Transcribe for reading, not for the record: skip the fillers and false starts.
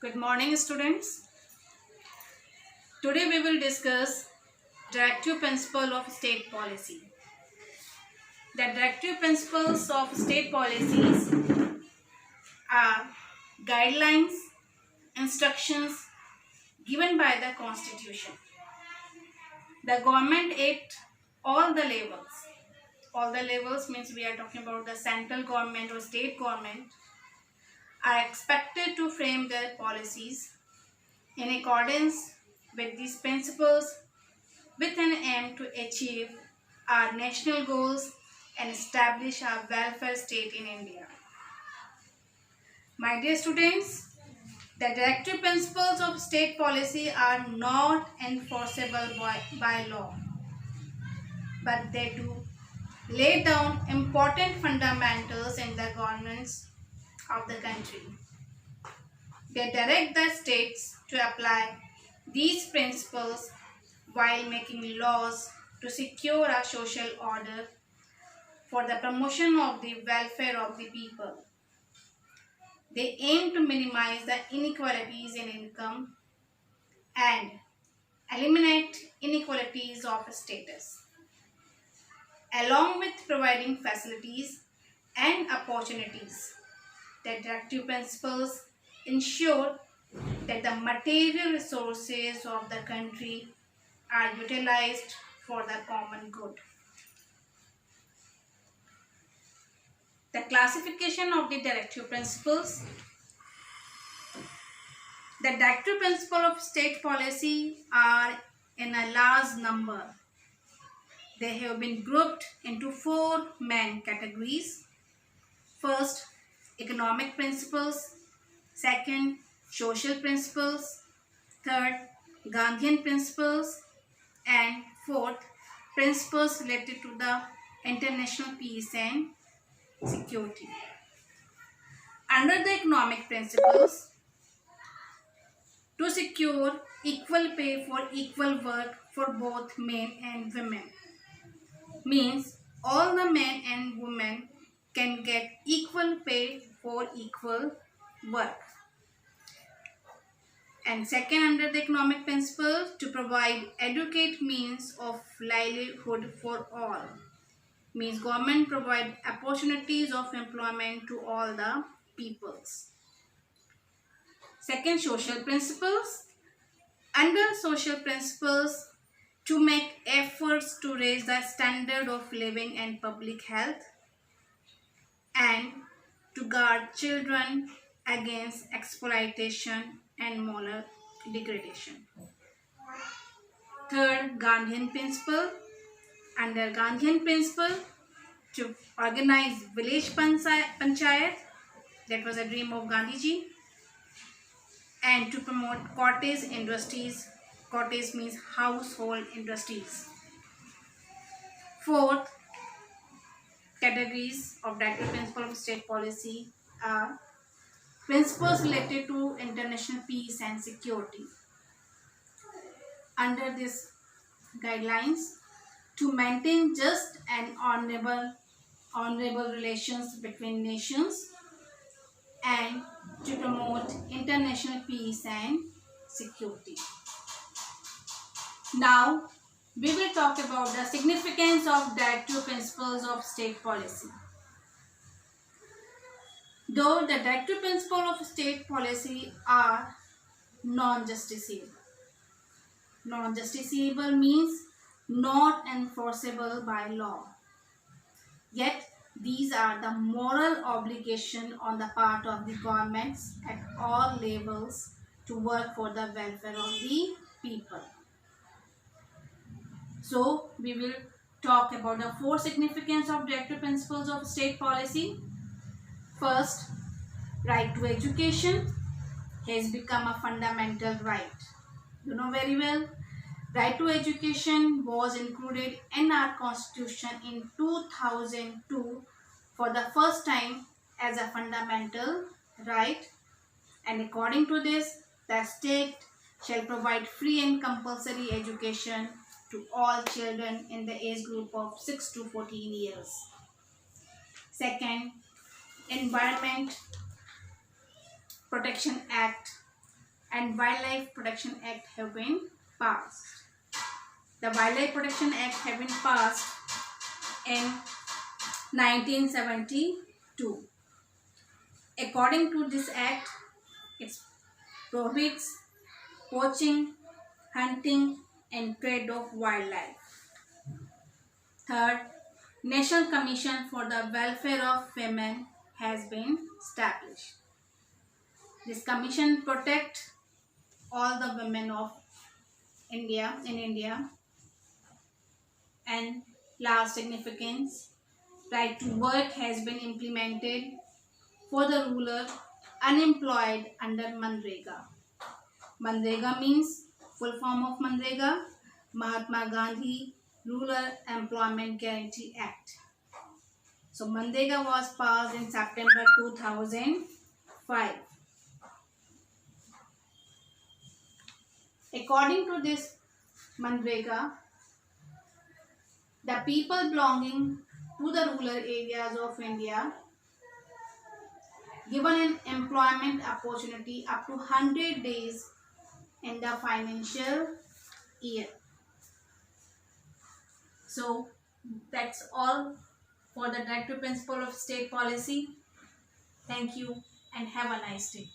Good morning, students. Today we will discuss directive principle of state policy. The directive principles of state policies are guidelines, instructions given by the Constitution. The government at all the levels. All the levels means we are talking about the central government or state government are expected to frame their policies in accordance with these principles with an aim to achieve our national goals and establish our welfare state in India. My dear students, the directive principles of state policy are not enforceable by law, but they do lay down important fundamentals in the governance of the country. They direct the states to apply these principles while making laws to secure a social order for the promotion of the welfare of the people. They aim to minimize the inequalities in income and eliminate inequalities of status, along with providing facilities and opportunities. The directive principles ensure that the material resources of the country are utilized for the common good. The classification of the directive principles. The directive principles of state policy are in a large number. They have been grouped into four main categories. First, economic principles. Second, social principles. Third, Gandhian principles. And fourth, principles related to the international peace and security. Under the economic principles, to secure equal pay for equal work for both men and women, means all the men and women can get equal pay for equal work. And second, under the economic principle, to provide adequate means of livelihood for all, means government provide opportunities of employment to all the peoples. Second, social principles. Under social principles, to make efforts to raise the standard of living and public health, and to guard children against exploitation and moral degradation. Third, Gandhian principle. Under Gandhian principle, to organize village panchayat, that was a dream of Gandhiji, and to promote cottage industries. Cottage means household industries. Fourth categories of directive principle of state policy are principles related to international peace and security. Under these guidelines, to maintain just and honorable relations between nations, and to promote international peace and security. Now, we will talk about the significance of directive principles of state policy. Though the directive principles of state policy are non-justiciable. Non-justiciable means not enforceable by law. Yet, these are the moral obligation on the part of the governments at all levels to work for the welfare of the people. So, we will talk about the four significance of directive principles of state policy. First, right to education has become a fundamental right. You know very well, right to education was included in our constitution in 2002 for the first time as a fundamental right, and according to this, the state shall provide free and compulsory education to all children in the age group of 6 to 14 years. Second, Environment Protection Act and Wildlife Protection Act have been passed. The Wildlife Protection Act have been passed in 1972. According to this act, it prohibits poaching, hunting and trade of wildlife. Third, National Commission for the Welfare of Women has been established. This commission protects all the women of India in India. And last significance, right to work has been implemented for the rural unemployed under Manrega. Manrega means full form of Manrega, Mahatma Gandhi Rural Employment Guarantee Act. So Manrega was passed in September 2005. According to this Manrega, the people belonging to the rural areas of India given an employment opportunity up to 100 days in the financial year. So that's all for the directive principle of state policy. Thank you and have a nice day.